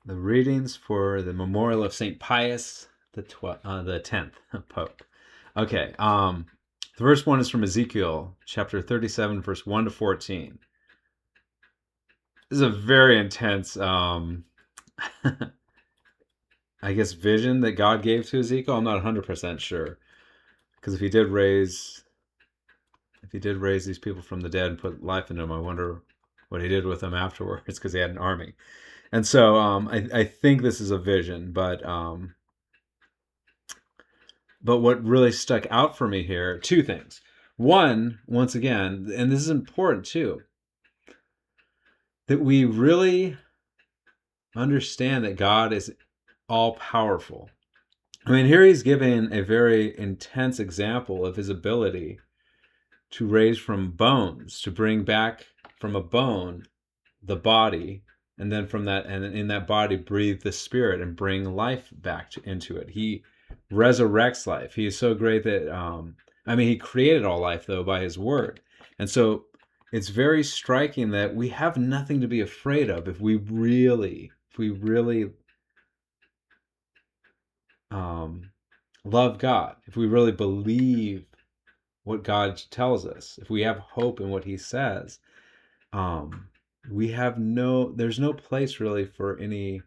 The readings for the memorial of Saint Pius the 10th Pope. Okay, the first one is from Ezekiel chapter 37, verse 1 to 14. This is a very intense, I guess, vision that God gave to Ezekiel. I'm not 100% sure, because if he did raise these people from the dead and put life into them, I wonder what he did with them afterwards, because he had an army. And so I think this is a vision, but what really stuck out for me here, two things. One, once again, and this is important too, that we really understand that God is all powerful. I mean, here he's giving a very intense example of his ability to raise from bones, to bring back from a bone the body, and then from that, and in that body, breathe the spirit and bring life back into it. He resurrects life. He is so great that, he created all life, though, by his word. And so it's very striking that we have nothing to be afraid of if we really love God, if we really believe what God tells us, if we have hope in what he says. There's no place really for any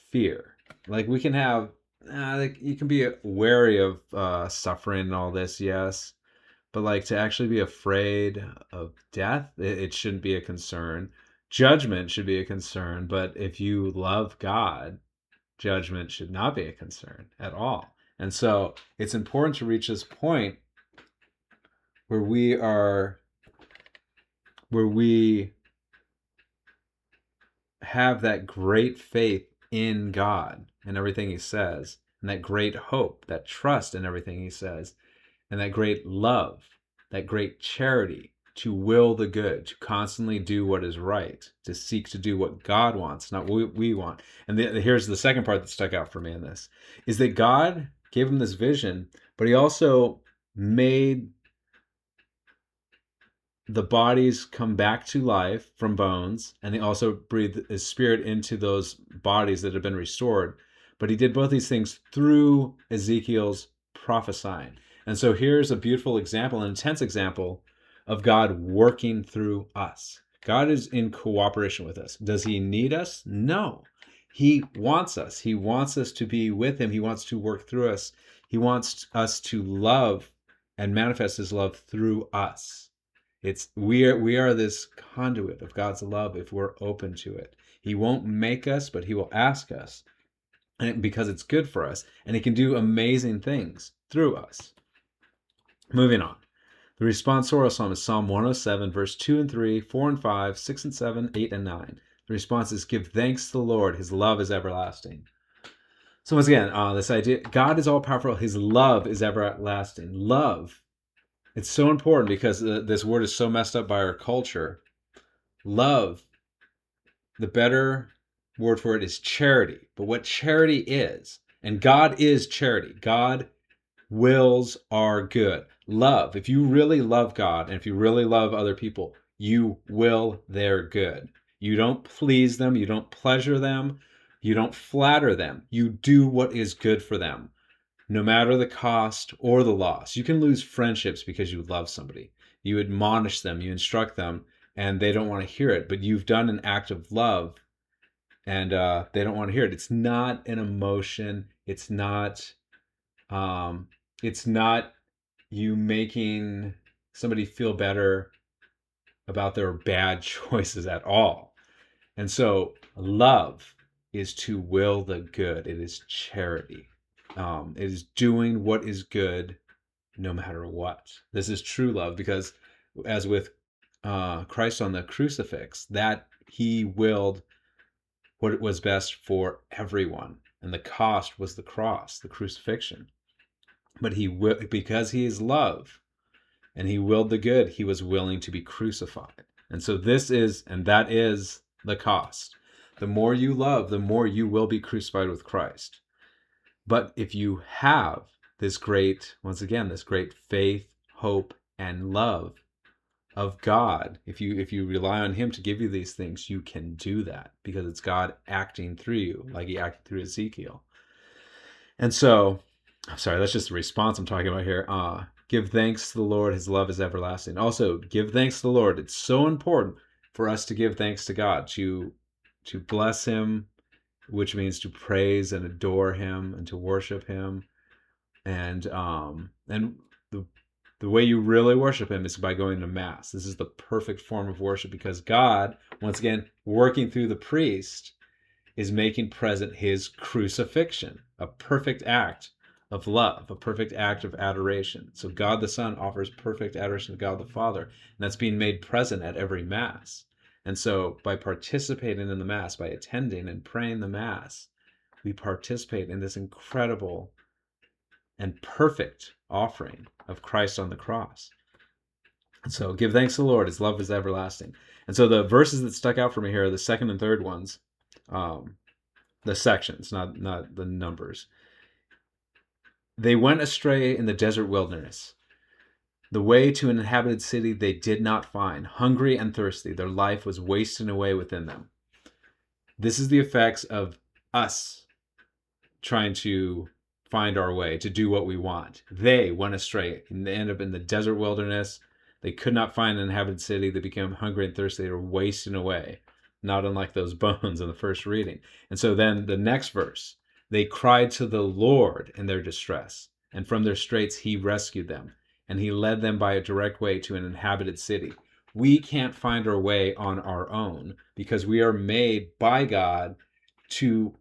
fear. Like, we can have, you can be wary of suffering and all this, yes, but like, to actually be afraid of death, it shouldn't be a concern. Judgment should be a concern, but if you love God, judgment should not be a concern at all. And so it's important to reach this point where we have that great faith in God and everything he says, and that great hope, that trust in everything he says, and that great love, that great charity, to will the good, to constantly do what is right, to seek to do what God wants, not what we want. And here's the second part that stuck out for me in this, is that God gave him this vision, but he also made the bodies come back to life from bones, and he also breathed his spirit into those bodies that have been restored. But he did both these things through Ezekiel's prophesying. And so here's a beautiful example, an intense example of God working through us. God is in cooperation with us. Does he need us? No. He wants us. He wants us to be with him. He wants to work through us. He wants us to love and manifest his love through us. We are this conduit of God's love if we're open to it. He won't make us, but he will ask us, because it's good for us, and he can do amazing things through us. Moving on. The responsorial psalm is Psalm 107, verse 2 and 3, 4 and 5, 6 and 7, 8 and 9. The response is, give thanks to the Lord, his love is everlasting. So once again, this idea, God is all powerful, his love is everlasting. Love, it's so important because this word is so messed up by our culture. Love, the better word for it is charity. But what charity is, and God is charity. God wills our good. Love, if you really love God and if you really love other people, you will their good. You don't please them, you don't pleasure them, you don't flatter them. You do what is good for them, no matter the cost or the loss. You can lose friendships because you love somebody. You admonish them, you instruct them, and they don't want to hear it, but you've done an act of love, and they don't want to hear it. It's not an emotion. It's not you making somebody feel better about their bad choices at all. And so love is to will the good. It is charity. It is doing what is good no matter what. This is true love, because as with Christ on the crucifix, that he willed what was best for everyone. And the cost was the cross, the crucifixion. But because he is love and he willed the good, he was willing to be crucified. And so that is the cost. The more you love, the more you will be crucified with Christ. But if you have this great faith, hope, and love, of God. If you rely on him to give you these things, you can do that because it's God acting through you, like he acted through Ezekiel. And so, I'm sorry, that's just the response I'm talking about here. Give thanks to the Lord, his love is everlasting. Also, give thanks to the Lord. It's so important for us to give thanks to God, to bless him, which means to praise and adore him and to worship him. And the the way you really worship him is by going to mass. This is the perfect form of worship because God, once again, working through the priest, is making present his crucifixion, a perfect act of love, a perfect act of adoration. So God the Son offers perfect adoration to God the Father, and that's being made present at every Mass. And so by participating in the Mass, by attending and praying the Mass, we participate in this incredible and perfect offering of Christ on the cross. And so give thanks to the Lord, his love is everlasting. And so the verses that stuck out for me here are the second and third ones. The sections, not the numbers. They went astray in the desert wilderness. The way to an inhabited city they did not find. Hungry and thirsty, their life was wasting away within them. This is the effects of us trying to find our way, to do what we want. They went astray and they ended up in the desert wilderness. They could not find an inhabited city. They became hungry and thirsty. They were wasting away, not unlike those bones in the first reading. And so then the next verse, they cried to the Lord in their distress, and from their straits he rescued them, and he led them by a direct way to an inhabited city. We can't find our way on our own because we are made by God to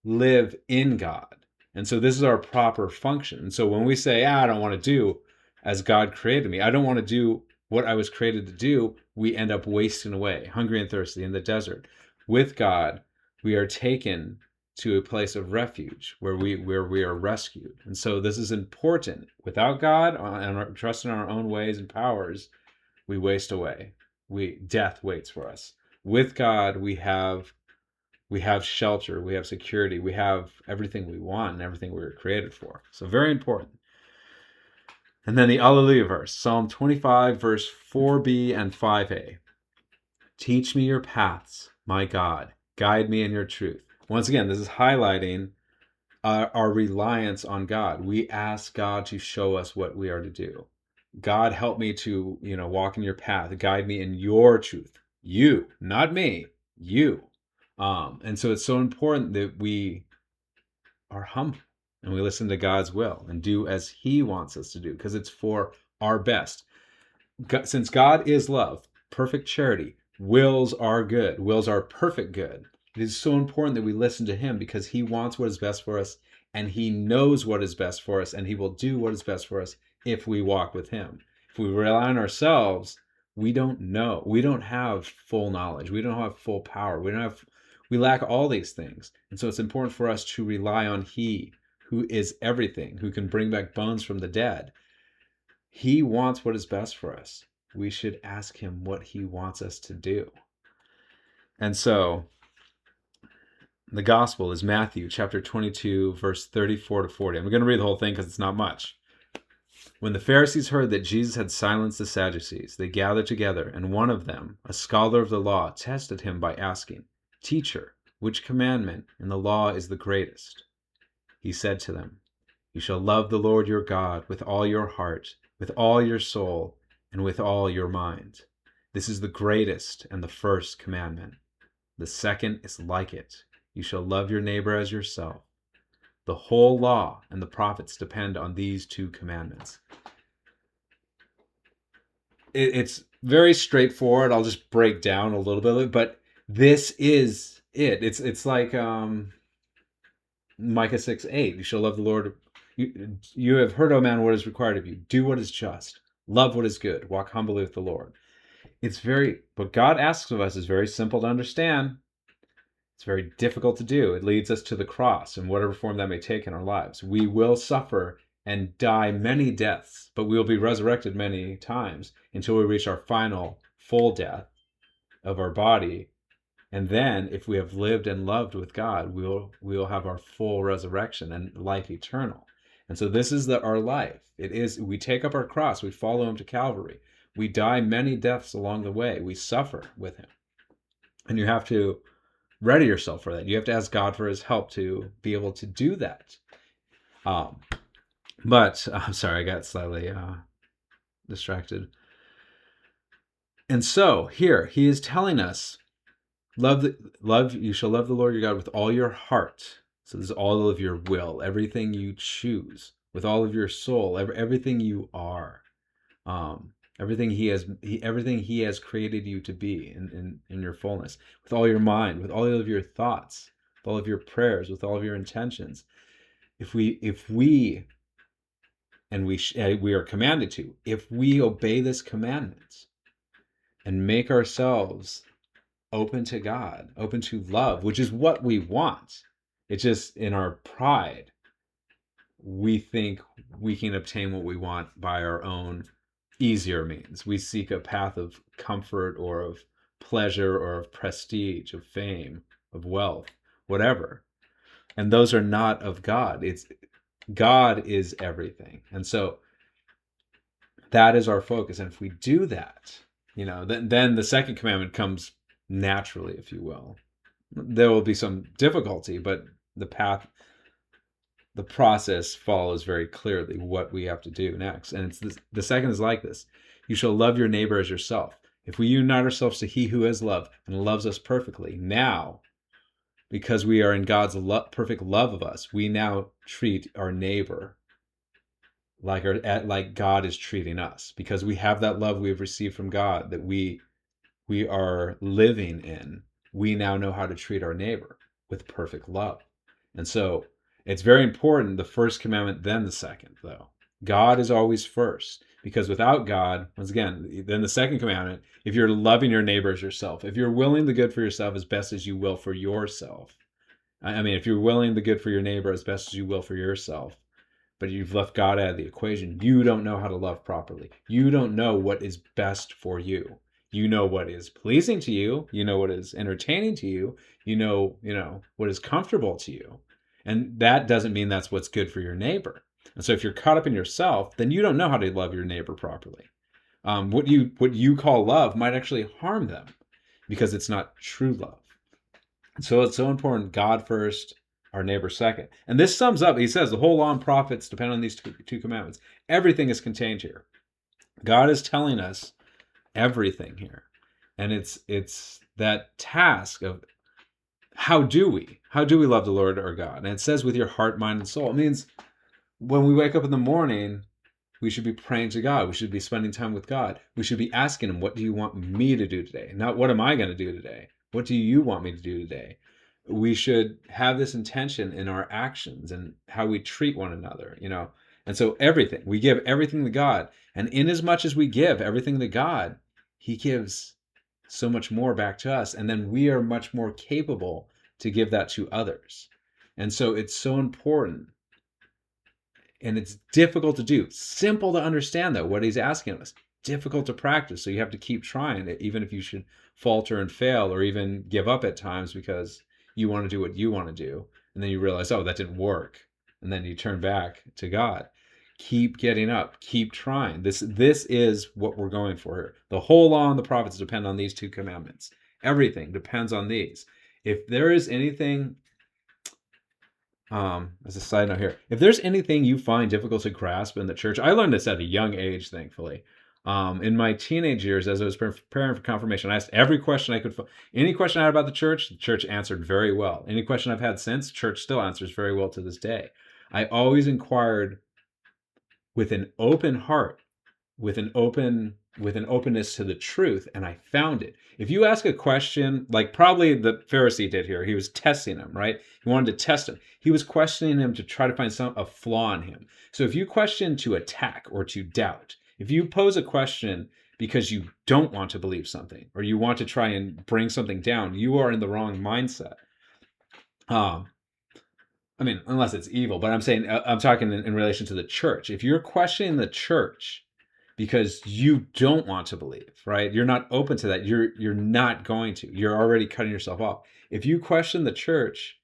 live in God. And so this is our proper function. And so when we say, I don't want to do as God created me, I don't want to do what I was created to do, we end up wasting away, hungry and thirsty in the desert. With God, we are taken to a place of refuge where we are rescued. And so this is important. Without God and trusting in our own ways and powers, we waste away. Death waits for us. With God, we have shelter, we have security, we have everything we want and everything we were created for. So very important. And then the Alleluia verse, Psalm 25, verse 4b and 5a. Teach me your paths, my God. Guide me in your truth. Once again, this is highlighting our reliance on God. We ask God to show us what we are to do. God, help me to, walk in your path. Guide me in your truth. You, not me, you. And so it's so important that we are humble and we listen to God's will and do as he wants us to do because it's for our best. Since God is love, perfect charity, wills our good, wills our perfect good. It is so important that we listen to him because he wants what is best for us and he knows what is best for us and he will do what is best for us if we walk with him. If we rely on ourselves, we don't know. We don't have full knowledge. We don't have full power. We lack all these things. And so it's important for us to rely on he who is everything, who can bring back bones from the dead. He wants what is best for us. We should ask him what he wants us to do. And so the gospel is Matthew chapter 22, verse 34 to 40. I'm going to read the whole thing because it's not much. When the Pharisees heard that Jesus had silenced the Sadducees, they gathered together, and one of them, a scholar of the law, tested him by asking, Teacher, which commandment in the law is the greatest? He said to them, You shall love the Lord your God with all your heart, with all your soul, and with all your mind. This is the greatest and the first commandment. The second is like it. You shall love your neighbor as yourself. The whole law and the prophets depend on these two commandments. It's very straightforward. I'll just break down a little bit of it, but this is it. It's like Micah 6:8. You shall love the Lord. You have heard, O man, what is required of you. Do what is just. Love what is good. Walk humbly with the Lord. What God asks of us is very simple to understand. It's very difficult to do. It leads us to the cross in whatever form that may take in our lives. We will suffer and die many deaths, but we will be resurrected many times until we reach our final full death of our body. And then if we have lived and loved with God, we will have our full resurrection and life eternal. And so this is our life. It is, we take up our cross, we follow him to Calvary. We die many deaths along the way. We suffer with him. And you have to ready yourself for that. You have to ask God for his help to be able to do that. Um, but I'm sorry, I got slightly distracted. And so here he is telling us, you shall love the Lord your God with all your heart. So this is all of your will, everything you choose, with all of your soul, everything you are, everything everything he has created you to be in your fullness, with all your mind, with all of your thoughts, with all of your prayers, with all of your intentions. If we and we are commanded to, if we obey this commandment and make ourselves open to God, open to love, which is what we want. It's just in our pride, we think we can obtain what we want by our own easier means. We seek a path of comfort or of pleasure or of prestige, of fame, of wealth, whatever. And those are not of God. It's God is everything. And so that is our focus. And if we do that, then the second commandment comes naturally, if you will. There will be some difficulty, but the process follows very clearly what we have to do next. And the second is like this: you shall love your neighbor as yourself. If we unite ourselves to he who is love and loves us perfectly, now, because we are in God's perfect love of us, we now treat our neighbor like God is treating us, because we have that love we have received from God that we are living in. We now know how to treat our neighbor with perfect love. And so it's very important, the first commandment, then the second, though. God is always first, because without God, once again, then the second commandment, if you're loving your neighbor as yourself, if you're willing the good for yourself as best as you will for yourself, if you're willing the good for your neighbor as best as you will for yourself, but you've left God out of the equation, you don't know how to love properly. You don't know what is best for you. You know what is pleasing to you. You know what is entertaining to you. You know what is comfortable to you. And that doesn't mean that's what's good for your neighbor. And so if you're caught up in yourself, then you don't know how to love your neighbor properly. What you call love might actually harm them, because it's not true love. So it's so important, God first, our neighbor second. And this sums up, he says, the whole law and prophets depend on these two commandments. Everything is contained here. God is telling us everything here. And it's that task of how do we love the Lord our God? And it says with your heart, mind, and soul. It means when we wake up in the morning, we should be praying to God. We should be spending time with God. We should be asking him, what do you want me to do today? Not what am I going to do today? What do you want me to do today? We should have this intention in our actions and how we treat one another, And so we give everything to God. And in as much as we give everything to God, he gives so much more back to us. And then we are much more capable to give that to others. And so it's so important. And it's difficult to do. Simple to understand, though, what he's asking of us. Difficult to practice. So you have to keep trying it, even if you should falter and fail or even give up at times because you want to do what you want to do. And then you realize, oh, that didn't work. And then you turn back to God. Keep getting up. Keep trying. This is what we're going for here. The whole law and the prophets depend on these two commandments. Everything depends on these. If there is anything... as a side note here, if there's anything you find difficult to grasp in the church, I learned this at a young age, thankfully. In my teenage years, as I was preparing for confirmation, I asked every question I could. Any question I had about the church answered very well. Any question I've had since, church still answers very well to this day. I always inquired with an open heart, with an openness to the truth, and I found it. If you ask a question, like probably the Pharisee did here, he was testing him, right? He wanted to test him. He was questioning him to try to find a flaw in him. So if you question to attack or to doubt, if you pose a question because you don't want to believe something or you want to try and bring something down, you are in the wrong mindset. Unless it's evil, but I'm talking in relation to the church. If you're questioning the church because you don't want to believe, right? You're not open to that. You're not going to. You're already cutting yourself off. If you question the church,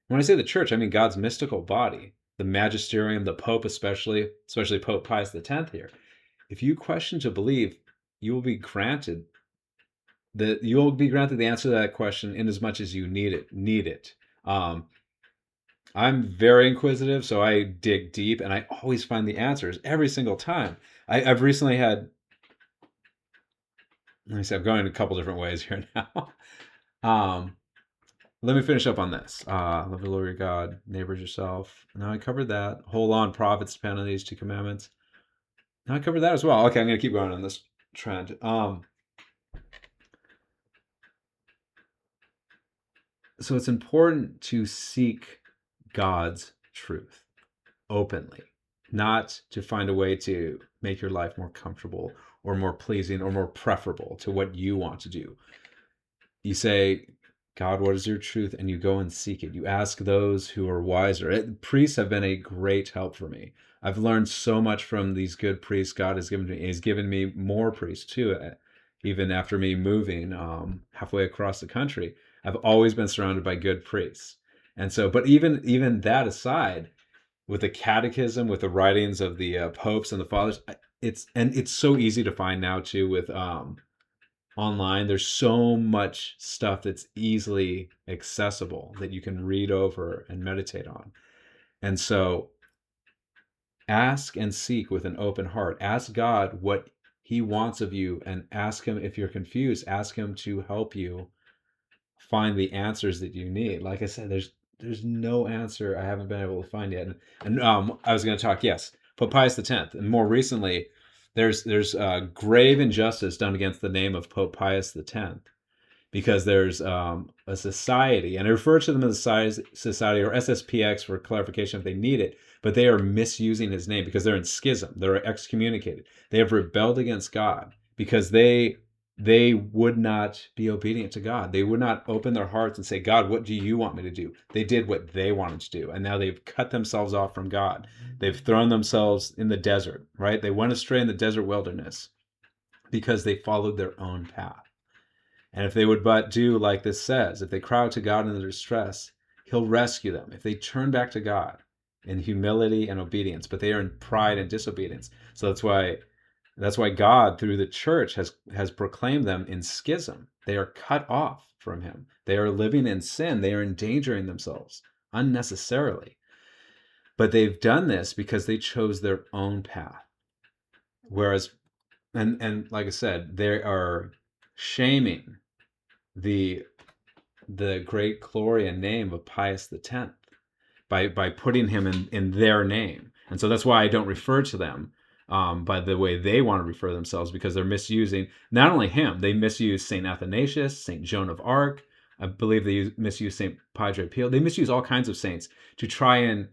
when I say the church, I mean God's mystical body, the magisterium, the Pope especially Pope Pius X here. If you question to believe, you will be granted the answer to that question in as much as you need it. Um, I'm very inquisitive, so I dig deep, and I always find the answers every single time. I've recently had. Let me see. I'm going a couple different ways here now. um, Let me finish up on this. Love the Lord your God, neighbors yourself. Now I covered that. Hold on, prophets depend on these two commandments. Now I covered that as well. Okay, I'm going to keep going on this trend. So it's important to seek God's truth openly, not to find a way to make your life more comfortable or more pleasing or more preferable to what you want to do. You say, God, what is your truth? And you go and seek it. You ask those who are wiser. Priests have been a great help for me. I've learned so much from these good priests God has given me. He's given me more priests too, even after me moving halfway across the country. I've always been surrounded by good priests. And so, but even that aside, with the catechism, with the writings of the popes and the fathers, it's so easy to find now too with online. There's so much stuff that's easily accessible that you can read over and meditate on. And so ask and seek with an open heart. Ask God what he wants of you, and ask him, if you're confused, ask him to help you find the answers that you need. Like I said, there's no answer I haven't been able to find yet. And I was going to talk, yes, Pope Pius X, and more recently, there's grave injustice done against the name of Pope Pius X, because there's a society, and I refer to them as a society or SSPX for clarification if they need it, but they are misusing his name because they're in schism. They're excommunicated. They have rebelled against God because they would not be obedient to God. They would not open their hearts and say, God, what do you want me to do? They did what they wanted to do, and now they've cut themselves off from God. They've thrown themselves in the desert, right? They went astray in the desert wilderness because they followed their own path. And if they would but do like this says, if they cry out to God in their distress, he'll rescue them. If they turn back to God in humility and obedience, but they are in pride and disobedience. So that's why God through the church has proclaimed them in schism. They are cut off from him. They are living in sin. They are endangering themselves unnecessarily. But they've done this because they chose their own path. Whereas, and like I said, they are shaming the great glory and name of Pius X by putting him in their name. And so that's why I don't refer to them by the way they want to refer themselves, because they're misusing not only him, they misuse St. Athanasius, St. Joan of Arc. I believe they misuse St. Padre Pio. They misuse all kinds of saints to try and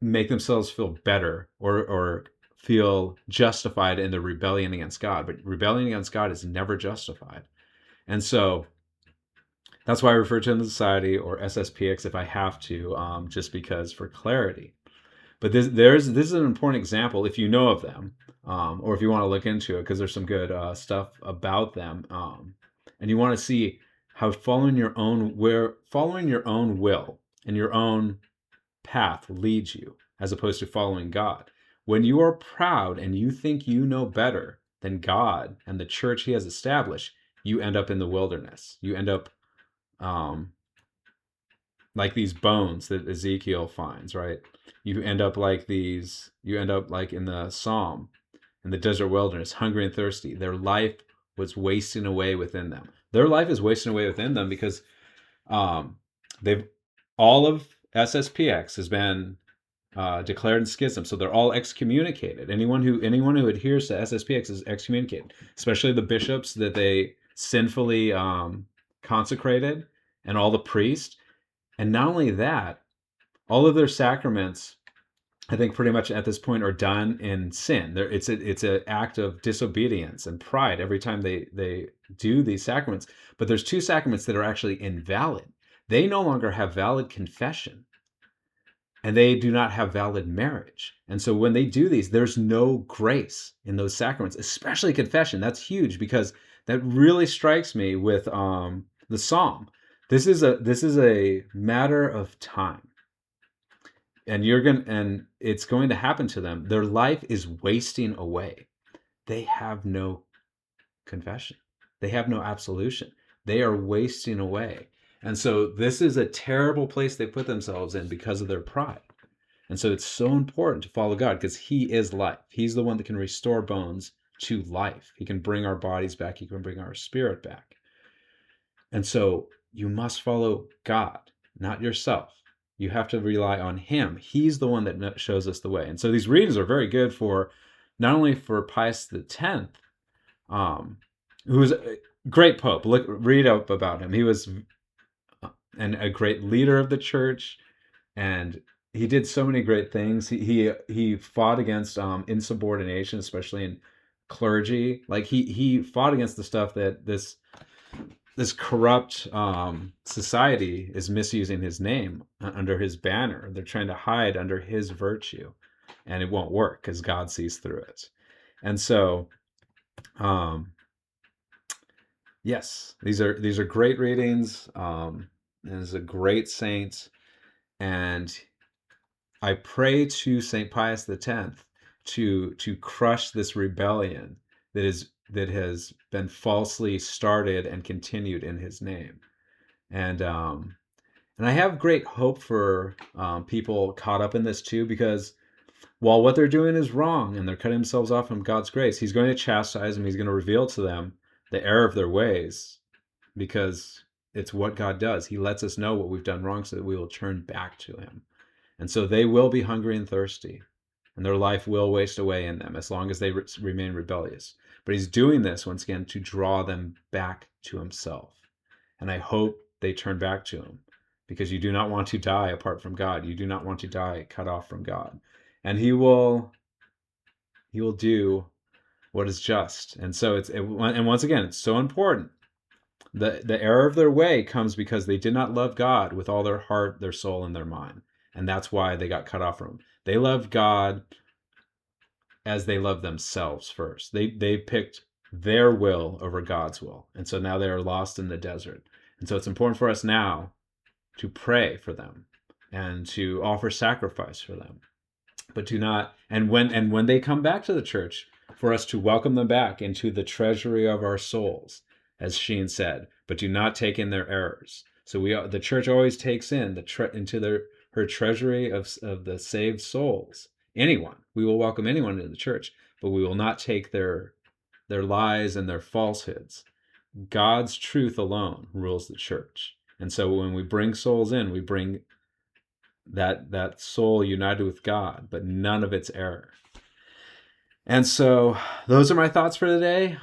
make themselves feel better or feel justified in their rebellion against God. But rebellion against God is never justified. And so that's why I refer to them as society or SSPX if I have to, just because for clarity. But this is an important example if you know of them, or if you want to look into it, because there's some good stuff about them, and you want to see how following your own will and your own path leads you, as opposed to following God. When you are proud and you think you know better than God and the church he has established, you end up in the wilderness. You end up like these bones that Ezekiel finds, right? You end up like in the Psalm, in the desert wilderness, hungry and thirsty. Their life was wasting away within them. Their life is wasting away within them because they've all of SSPX has been declared in schism, so they're all excommunicated. Anyone who adheres to SSPX is excommunicated, especially the bishops that they sinfully consecrated, and all the priests. And not only that, all of their sacraments, I think pretty much at this point, are done in sin. It's an act of disobedience and pride every time they do these sacraments. But there's two sacraments that are actually invalid. They no longer have valid confession, and they do not have valid marriage. And so when they do these, there's no grace in those sacraments, especially confession. That's huge, because that really strikes me with the Psalm. This is a matter of time, and it's going to happen to them. Their life is wasting away. They have no confession. They have no absolution. They are wasting away. And so this is a terrible place they put themselves in because of their pride. And so it's so important to follow God because he is life. He's the one that can restore bones to life. He can bring our bodies back. He can bring our spirit back. And so you must follow God, not yourself. You have to rely on him. He's the one that shows us the way. And so these readings are very good for not only for Pius X, who was a great pope. Read up about him. He was a great leader of the church, and he did so many great things. He fought against insubordination, especially in clergy. Like he fought against the stuff that this corrupt society is misusing his name under his banner. They're trying to hide under his virtue, and it won't work because God sees through it. And so, yes, these are great readings. And is a great saint, and I pray to Saint Pius X to crush this rebellion that has been falsely started and continued in his name. And I have great hope for people caught up in this too, because while what they're doing is wrong and they're cutting themselves off from God's grace, he's going to chastise them. He's going to reveal to them the error of their ways, because it's what God does. He lets us know what we've done wrong so that we will turn back to him. And so they will be hungry and thirsty, and their life will waste away in them as long as they remain rebellious. But he's doing this, once again, to draw them back to himself. And I hope they turn back to him, because you do not want to die apart from God. You do not want to die cut off from God. And he will do what is just. And so and once again, it's so important. The error of their way comes because they did not love God with all their heart, their soul, and their mind. And that's why they got cut off from him. They loved God as they loved themselves first. They picked their will over God's will. And so now they are lost in the desert. And so it's important for us now to pray for them and to offer sacrifice for them. But do not, and when they come back to the church, for us to welcome them back into the treasury of our souls, as Sheen said, but do not take in their errors. So the church always takes in into her treasury of the saved souls. Anyone, we will welcome anyone into the church, but we will not take their lies and their falsehoods. God's truth alone rules the church. And so when we bring souls in, we bring that soul united with God, but none of its error. And so those are my thoughts for today.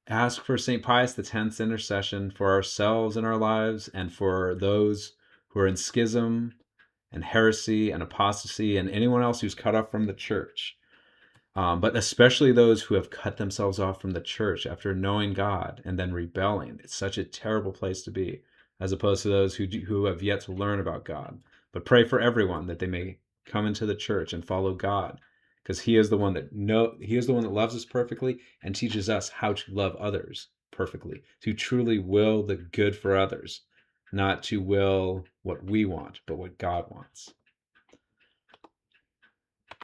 Ask for St. Pius X's intercession for ourselves in our lives and for those who are in schism and heresy and apostasy and anyone else who's cut off from the church. But especially those who have cut themselves off from the church after knowing God and then rebelling. It's such a terrible place to be, as opposed to those who have yet to learn about God. But pray for everyone that they may come into the church and follow God, because he is the one that loves us perfectly and teaches us how to love others perfectly, to truly will the good for others, not to will what we want, but what God wants.